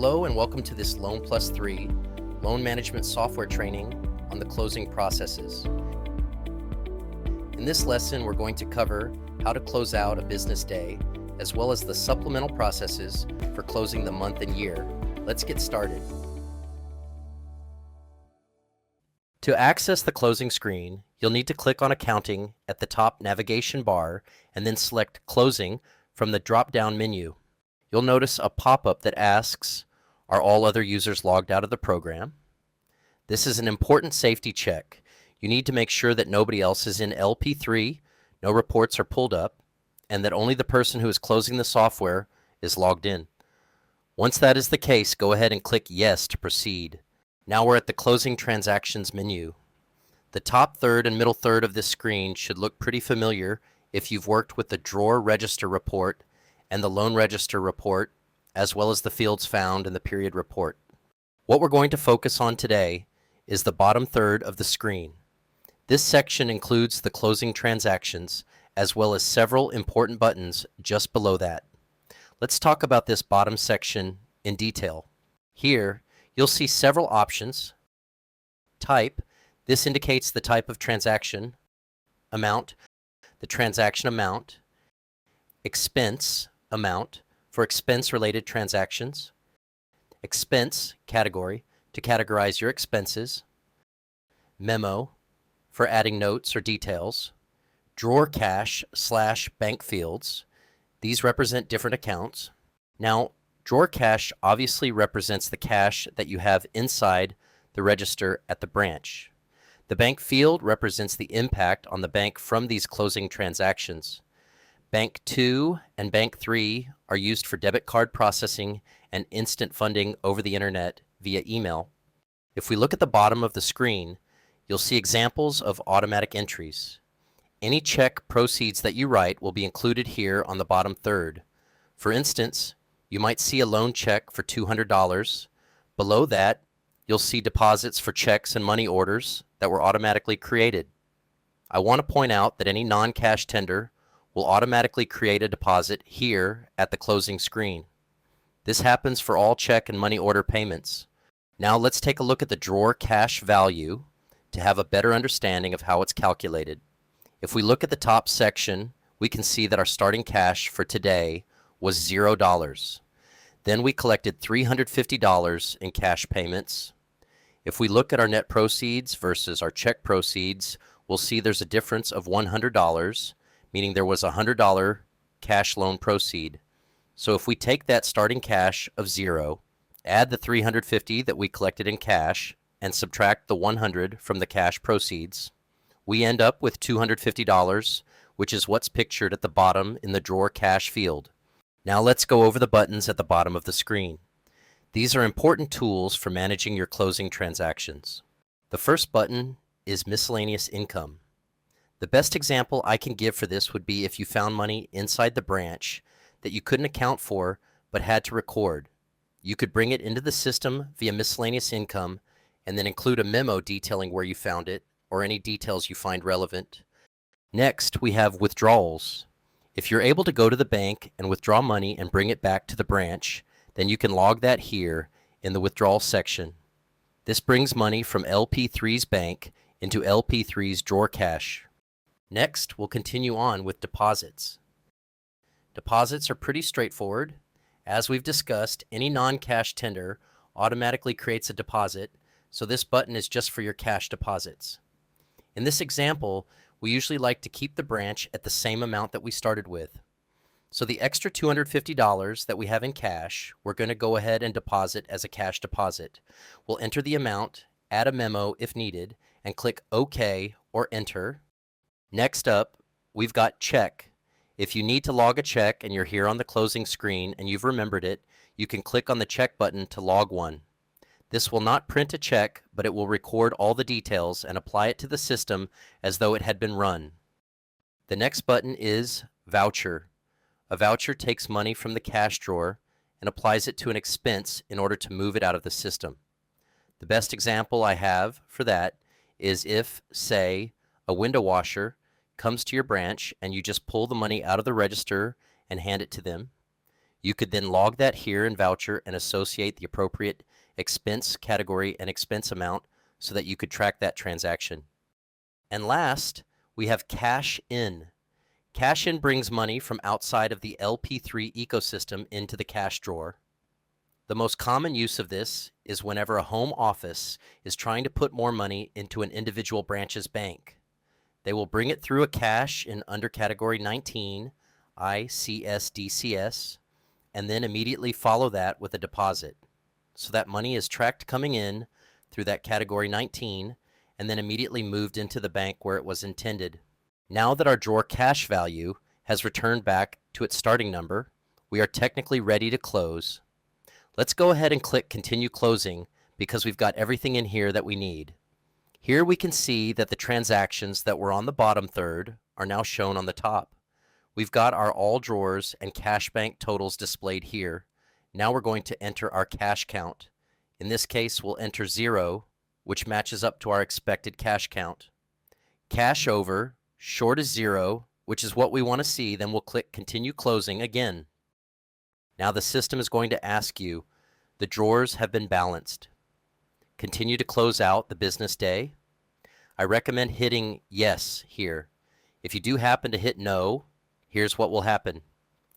Hello and welcome to this Loan Plus 3 loan management software training on the closing processes. In this lesson, we're going to cover how to close out a business day, as well as the supplemental processes for closing the month and year. Let's get started. To access the closing screen, you'll need to click on Accounting at the top navigation bar and then select Closing from the drop-down menu. You'll notice a pop-up that asks, are all other users logged out of the program? This is an important safety check. You need to make sure that nobody else is in LP3, no reports are pulled up, and that only the person who is closing the software is logged in. Once that is the case, go ahead and click Yes to proceed. Now we're at the Closing Transactions menu. The top third and middle third of this screen should look pretty familiar if you've worked with the Drawer Register Report and the Loan Register Report, as well as the fields found in the Period Report. What we're going to focus on today is the bottom third of the screen. This section includes the closing transactions, as well as several important buttons just below that. Let's talk about this bottom section in detail. Here, you'll see several options. Type, this indicates the type of transaction. Amount, the transaction amount. Expense, amount, for expense-related transactions. Expense, category, to categorize your expenses. Memo, for adding notes or details. Drawer cash / bank fields. These represent different accounts. Now, drawer cash obviously represents the cash that you have inside the register at the branch. The bank field represents the impact on the bank from these closing transactions. Bank 2 and Bank 3 are used for debit card processing and instant funding over the internet via email. If we look at the bottom of the screen, you'll see examples of automatic entries. Any check proceeds that you write will be included here on the bottom third. For instance, you might see a loan check for $200. Below that, you'll see deposits for checks and money orders that were automatically created. I want to point out that any non-cash tender will automatically create a deposit here at the closing screen. This happens for all check and money order payments. Now let's take a look at the drawer cash value to have a better understanding of how it's calculated. If we look at the top section, we can see that our starting cash for today was $0. Then we collected $350 in cash payments. If we look at our net proceeds versus our check proceeds, we'll see there's a difference of $100, meaning there was a $100 cash loan proceed. So if we take that starting cash of $0, add the $350 that we collected in cash, and subtract the $100 from the cash proceeds, we end up with $250, which is what's pictured at the bottom in the drawer cash field. Now let's go over the buttons at the bottom of the screen. These are important tools for managing your closing transactions. The first button is Miscellaneous Income. The best example I can give for this would be if you found money inside the branch that you couldn't account for but had to record. You could bring it into the system via Miscellaneous Income and then include a memo detailing where you found it or any details you find relevant. Next, we have withdrawals. If you're able to go to the bank and withdraw money and bring it back to the branch, then you can log that here in the withdrawal section. This brings money from LP3's bank into LP3's drawer cash. Next, we'll continue on with deposits. Deposits are pretty straightforward. As we've discussed, any non-cash tender automatically creates a deposit, so this button is just for your cash deposits. In this example, we usually like to keep the branch at the same amount that we started with. So the extra $250 that we have in cash, we're going to go ahead and deposit as a cash deposit. We'll enter the amount, add a memo if needed, and click OK or Enter. Next up, we've got check. If you need to log a check and you're here on the closing screen and you've remembered it, you can click on the check button to log one. This will not print a check, but it will record all the details and apply it to the system as though it had been run. The next button is Voucher. A voucher takes money from the cash drawer and applies it to an expense in order to move it out of the system. The best example I have for that is if, say, a window washer comes to your branch and you just pull the money out of the register and hand it to them. You could then log that here in Voucher and associate the appropriate expense category and expense amount so that you could track that transaction. And last, we have Cash In. Cash In brings money from outside of the LP3 ecosystem into the cash drawer. The most common use of this is whenever a home office is trying to put more money into an individual branch's bank. They will bring it through a cash in under category 19, ICSDCS, and then immediately follow that with a deposit. So that money is tracked coming in through that category 19 and then immediately moved into the bank where it was intended. Now that our drawer cash value has returned back to its starting number, we are technically ready to close. Let's go ahead and click Continue Closing because we've got everything in here that we need. Here we can see that the transactions that were on the bottom third are now shown on the top. We've got our all drawers and cash bank totals displayed here. Now we're going to enter our cash count. In this case, we'll enter 0, which matches up to our expected cash count. Cash over, short is 0, which is what we want to see. Then we'll click Continue Closing again. Now the system is going to ask you, the drawers have been balanced. Continue to close out the business day. I recommend hitting Yes here. If you do happen to hit No, here's what will happen.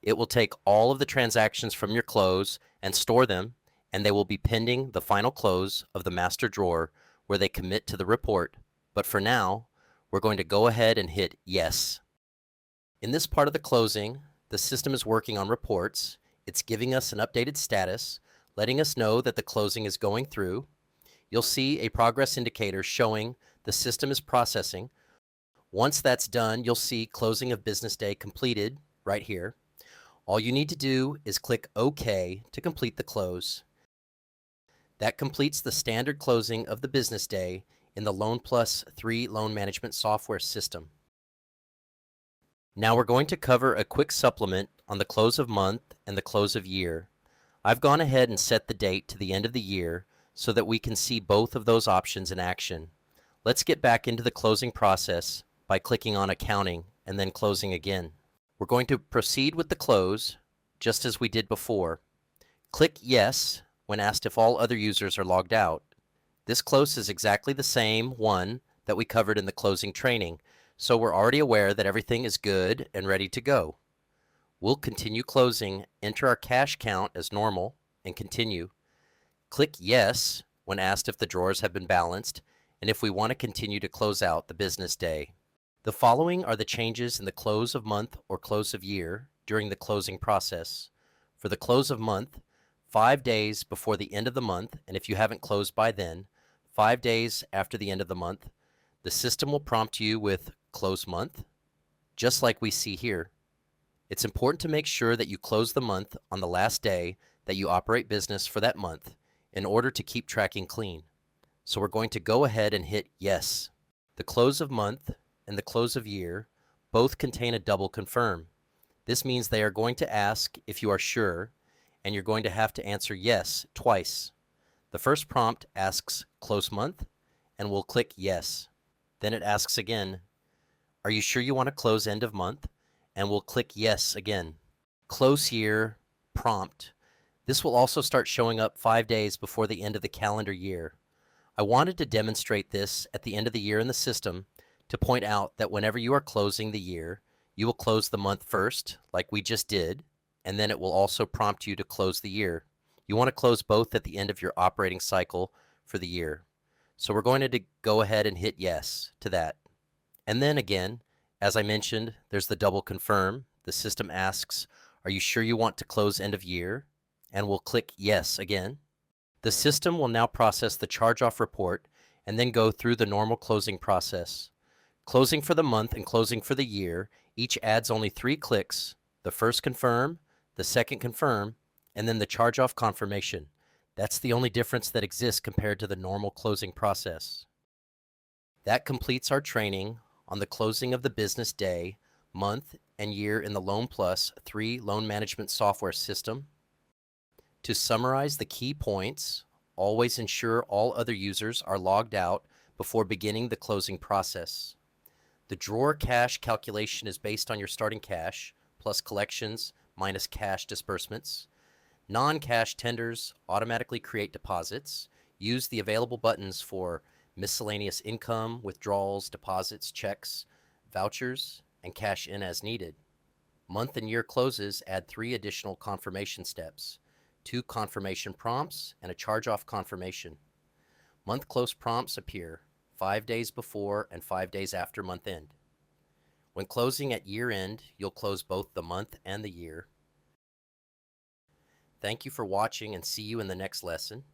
It will take all of the transactions from your close and store them, and they will be pending the final close of the master drawer where they commit to the report. But for now, we're going to go ahead and hit Yes. In this part of the closing, the system is working on reports. It's giving us an updated status, letting us know that the closing is going through. You'll see a progress indicator showing the system is processing. Once that's done, you'll see Closing of Business Day completed right here. All you need to do is click OK to complete the close. That completes the standard closing of the business day in the Loan Plus 3 loan management software system. Now we're going to cover a quick supplement on the close of month and the close of year. I've gone ahead and set the date to the end of the year so that we can see both of those options in action. Let's get back into the closing process by clicking on Accounting and then Closing again. We're going to proceed with the close just as we did before. Click Yes when asked if all other users are logged out. This close is exactly the same one that we covered in the closing training, so we're already aware that everything is good and ready to go. We'll continue closing, enter our cash count as normal, and continue. Click Yes when asked if the drawers have been balanced and if we want to continue to close out the business day. The following are the changes in the close of month or close of year during the closing process. For the close of month, 5 days before the end of the month, and if you haven't closed by then, 5 days after the end of the month, the system will prompt you with Close Month, just like we see here. It's important to make sure that you close the month on the last day that you operate business for that month in order to keep tracking clean. So we're going to go ahead and hit Yes. The close of month and the close of year both contain a double confirm. This means they are going to ask if you are sure, and you're going to have to answer yes twice. The first prompt asks close month, and we'll click Yes. Then it asks again, are you sure you want to close end of month? And we'll click Yes again. Close year prompt. This will also start showing up 5 days before the end of the calendar year. I wanted to demonstrate this at the end of the year in the system to point out that whenever you are closing the year, you will close the month first, like we just did, and then it will also prompt you to close the year. You want to close both at the end of your operating cycle for the year. So we're going to go ahead and hit Yes to that. And then again, as I mentioned, there's the double confirm. The system asks, are you sure you want to close end of year? And we'll click Yes again. The system will now process the charge-off report and then go through the normal closing process. Closing for the month and closing for the year each adds only 3 clicks. The first confirm, the second confirm, and then the charge-off confirmation. That's the only difference that exists compared to the normal closing process. That completes our training on the closing of the business day, month, and year in the Loan Plus 3 loan management software system. To summarize the key points, always ensure all other users are logged out before beginning the closing process. The drawer cash calculation is based on your starting cash, plus collections, minus cash disbursements. Non-cash tenders automatically create deposits. Use the available buttons for miscellaneous income, withdrawals, deposits, checks, vouchers, and cash in as needed. Month and year closes add 3 additional confirmation steps, 2 confirmation prompts, and a charge-off confirmation. Month close prompts appear 5 days before and 5 days after month end. When closing at year end, you'll close both the month and the year. Thank you for watching and see you in the next lesson.